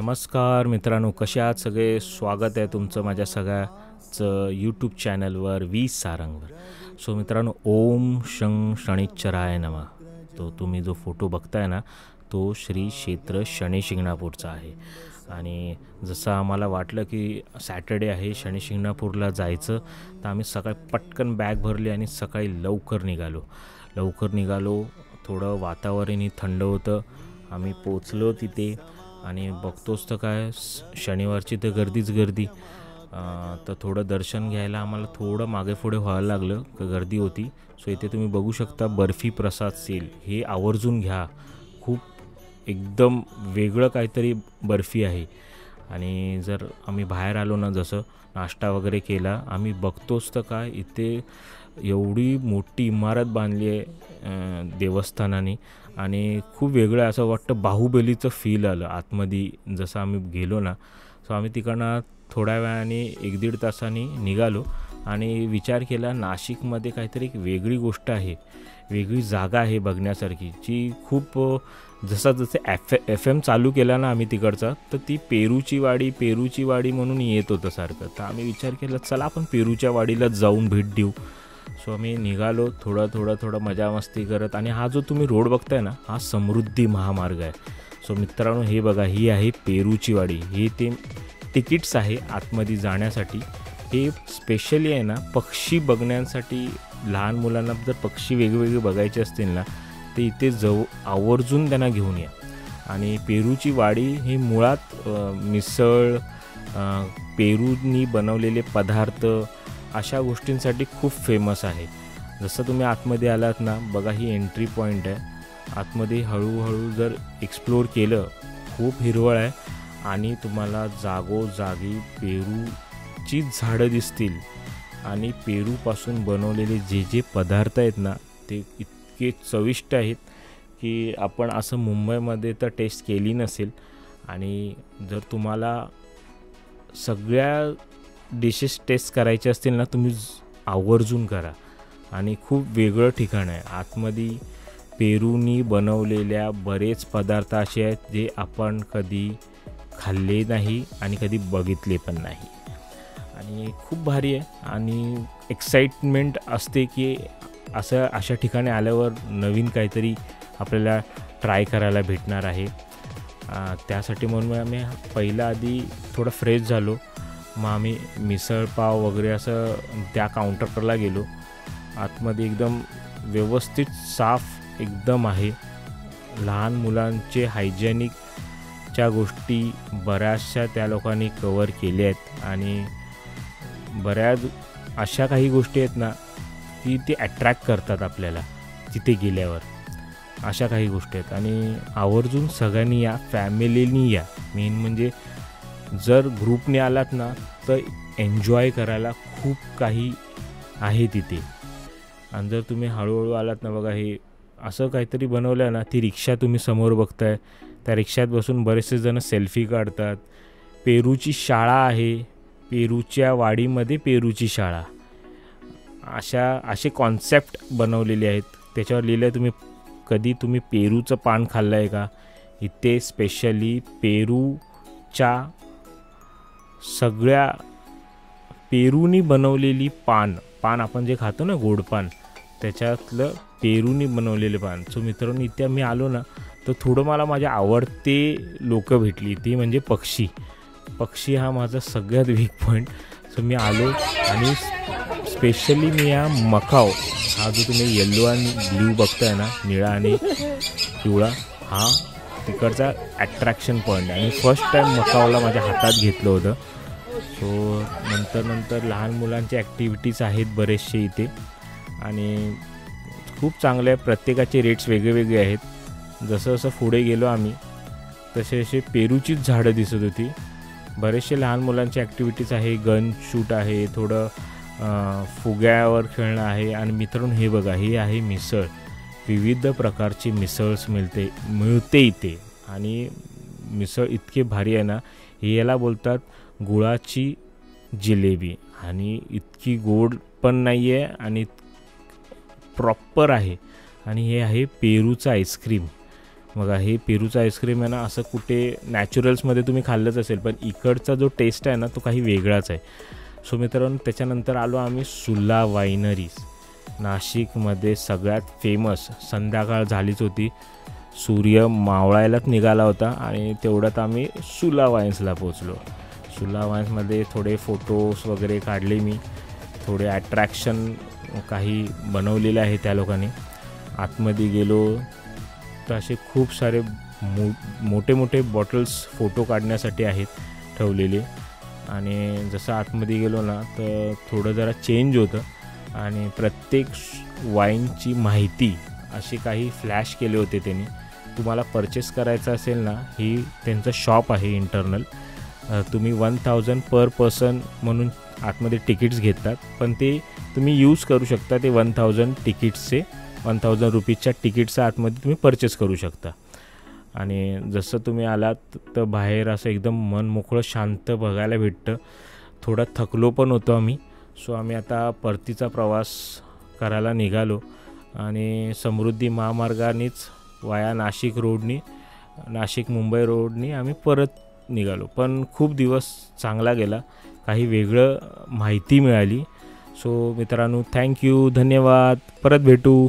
नमस्कार मित्रांनो, कसे आहात सगळे. स्वागत आहे तुमचं माझ्या सगळ्याचं यूट्यूब चॅनलवर वी सारंगवर. सो मित्रांनो, ओम शं शनिश्चराय नमः. तो तुम्ही जो फोटो बघताय ना, तो श्री क्षेत्र शनी शिंगणापूरचा आहे. आणि जसं आम्हाला वाटलं की सॅटर्डे आहे, शनी शिंगणापूरला जायचं, तर आम्ही सकाळी पटकन बॅग भरली आणि सकाळी लवकर निघालो. थोडं वातावरणही थंड होतं. आम्ही पोचलो तिथे आणि बघतोच तर काय, शनिवारची तर गर्दी. तर थोडं दर्शन घ्यायला आम्हाला थोडं मागे पुढे व्हायला लागलं, गर्दी होती. सो इथे तुम्ही बघू शकता बर्फी प्रसाद सेल, हे आवर्जून घ्या. खूप एकदम वेगळं काहीतरी बर्फी आहे. आणि जर आम्ही बाहेर आलो ना, जसं नाश्ता वगैरे केला, आम्ही बघतोच तर काय, इथे एवढी मोठी इमारत बांधली आहे देवस्थानाने. आणि खूप वेगळं असं वाटतं, बाहुबलीचं फील आलं आतमध्ये जसं आम्ही गेलो ना. सो आम्ही तिकडनं थोड्या वेळाने 1-1.5 तासांनी निघालो आणि विचार केला, नाशिकमध्ये काहीतरी एक वेगळी गोष्ट आहे, वेगळी जागा आहे बघण्यासारखी, जी खूप जसं FM चालू केला ना आम्ही तिकडचा, तर ती पेरूची वाडी म्हणून येत होतं सारखं. तर आम्ही विचार केला, चला आपण पेरूच्या वाडीला जाऊन भेट देऊ. सो आम्ही निघालो थोडं मजा मस्ती करत. आणि हा जो तुम्ही रोड बघताय ना, हा समृद्धी महामार्ग आहे. सो मित्रांनो, हे बघा, ही आहे पेरूची वाडी. हे ते तिकीट्स आहे आतमध्ये जाण्यासाठी. हे स्पेशली आहे ना पक्षी बघण्यासाठी. लहान मुलांना जर पक्षी वेगवेगळे बघायचे असतील ना, ते इथे आवर्जून त्यांना घेऊन या. आणि पेरूची वाडी ही मुळात मिसळ, पेरूनी बनवलेले पदार्थ, अशा गोष्टींसाठी खूप फेमस आहे. जसं तुम्ही आतमध्ये आलात ना, बघा, ही एंट्री पॉईंट आहे. आतमध्ये हळूहळू जर एक्सप्लोर केलं, खूप हिरवळ आहे आणि तुम्हाला जागोजागी पेरूची झाडं दिसतील. आणि पेरूपासून बनवलेले जे पदार्थ आहेत ना, ते इतके चविष्ट आहेत की आपण असं मुंबईमध्ये तर टेस्ट केली नसेल. आणि जर तुम्हाला सगळ्या डिशेस टेस्ट करायचे असतील ना, तुम्ही आवर्जून करा. आणि खूप वेगळं ठिकाण आहे. आतमध्ये पेरूनी बनवलेल्या बरेच पदार्थ असे आहेत जे आपण कधी खाल्ले नाही आणि कधी बघितले पण नाही. आणि खूप भारी आहे. आणि एक्साइटमेंट असते की अशा ठिकाणी आल्यावर नवीन काहीतरी आपल्याला ट्राय करायला भेटणार आहे. त्यासाठी म्हणून आम्ही पहिला आधी थोडं फ्रेश झालो. मग आम्ही मिसळपाव वगैरे असं त्या काउंटरला गेलो. आतमध्ये एकदम व्यवस्थित साफ एकदम आहे. लहान मुलांचे हायजेनिकच्या गोष्टी बऱ्याचशा त्या लोकांनी कवर केल्या आहेत. आणि बऱ्याच अशा काही गोष्टी आहेत ना, की ते अट्रॅक्ट करतात आपल्याला तिथे गेल्यावर. अशा काही गोष्टी आहेत. आणि आवर्जून सगळ्यांनी या, फॅमिलीनी या. मेन म्हणजे जर ग्रुपने आलात ना, तर एन्जॉय करायला खूप काही आहे तिथे. आणि जर तुम्ही हळूहळू आलात ना, बघा, हे असं काहीतरी बनवलं आहे ना. ती रिक्षा तुम्ही समोर बघताय, त्या रिक्षात बसून बरेचसे जण सेल्फी काढतात. पेरूची शाळा आहे, पेरूच्या वाडीमध्ये पेरूची शाळा, असे कॉन्सेप्ट बनवलेले आहेत. त्याच्यावर लिहिलं आहे, कधी तुम्ही पेरूचं पान खाल्लं आहे का. इथे स्पेशली पेरूच्या सगळ्या पेरूनी बनवलेली पान आपण जे खातो ना, गोड पान, त्याच्यातलं पेरूनी बनवलेले पान. सो मित्रांनो, इथे मी आलो ना, तर थोडं मला माझे आवडते लोक भेटली, ती म्हणजे पक्षी हा माझा सगळ्यात वीक पॉईंट. सो मी आलो आणि स्पेशली मी या मकाव, हा जो तुम्ही येल्लो आणि ब्ल्यू बघताय ना, निळा आणि पिवळा, हा तिकडचा अट्रॅक्शन पॉईंट. आणि फर्स्ट टाईम मकावला माझ्या हातात घेतलं होतं. सो नंतर लहान मुलांचे ॲक्टिव्हिटीज आहेत बरेचसे इथे. आणि खूप चांगले आहे. प्रत्येकाचे रेट्स वेगळे आहेत. जसं पुढे गेलो आम्ही, तसे पेरूचीच झाडं दिसत होती. बरेचसे लहान मुलांचे ॲक्टिव्हिटीज आहे. गन शूट आहे, थोडं फुग्यावर खेळणं आहे. आणि मित्रांनो, हे बघा, हे आहे मिसळ. विविध प्रकारची मिसळ्स मिळते इथे. आणि मिसळ इतके भारी आहे ना, हे याला बोलतात गुळाची जिलेबी. आणि इतकी गोड पण नाही आहे आणि प्रॉपर आहे. आणि हे आहे पेरूचं आईस्क्रीम. बघा हे पेरूचा आईस्क्रीम आहे ना, असं कुठे नॅचरल्समध्ये तुम्ही खाल्लंच असेल, पण इकडचा जो टेस्ट आहे ना तो काही वेगळाच आहे. सो मित्रांनो, त्याच्यानंतर आलो आम्ही सुला वायनरीज, नाशिकमध्ये सगळ्यात फेमस. संध्याकाळ झालीच होती, सूर्य मावळायलाच निघाला होता आणि तेवढ्यात आम्ही सुला वाईन्सला पोचलो. सुला वाईन्समध्ये थोडे फोटोज वगैरे काढले मी, थोडे अट्रॅक्शन काही बनवलेले आहे त्या लोकांनी. आतमध्ये गेलो तर असे खूप सारे मोठे मोठे बॉटल्स फोटो काढण्यासाठी आहेत ठेवलेले. आणि जसं आतमध्ये गेलो ना तर थोडं जरा चेंज होतं आणि प्रत्येक वाईनची माहिती अशी काही फ्लॅश केले होते त्यांनी. तुम्हाला परचेस करायचं असेल ना, ही त्यांचं शॉप आहे इंटरनल. तुम्ही 1000 पर पर्सन म्हणून आतमध्ये तिकीट्स घेतात, पण ते तुम्ही यूज करू शकता. ते 1000 तिकीट्सचे 1000 रुपीजच्या तिकीटचं आतमध्ये तुम्ही परचेस करू शकता. आणि जसं तुम्ही आलात तर बाहेर असं एकदम मन मोकळं शांत बघायला भेटतं. थोडा थकलो पण होतो आम्ही. सो आम्ही आता परतीचा प्रवास करायला निघालो आणि समृद्धी महामार्गानेच वाया नाशिक रोडनी, नाशिक मुंबई रोडनी आम्ही परत निघालो. पण खूप दिवस चांगला गेला, काही वेगळं माहिती मिळाली. सो मित्रांनो, थँक्यू, धन्यवाद, परत भेटू.